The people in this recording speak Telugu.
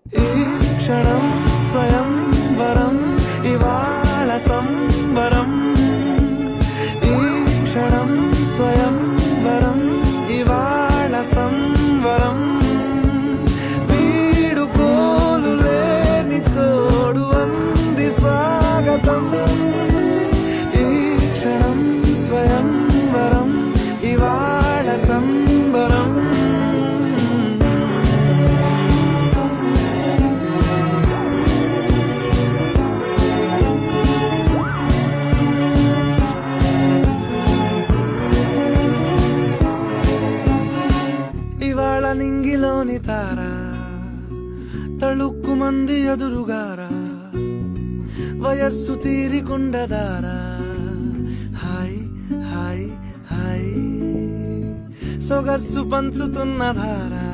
ఈ క్షణం స్వయం వరం ఇవాళ సంబరం. ఈ క్షణం స్వయం వరం ఇవాళ సంవరం. వీడుకోలు లేని తోడు అంది స్వాగతం. ఈ క్షణం స్వయం వరం ఇవాళ సంబరం. ఇవాళ నింగిలోని తార తళుక్కు మంది ఎదురుగారా. వయస్సు తీరికుండదారా. హాయ్ హాయ్ హాయ్ సొగస్సు పంచుతున్న ధారా.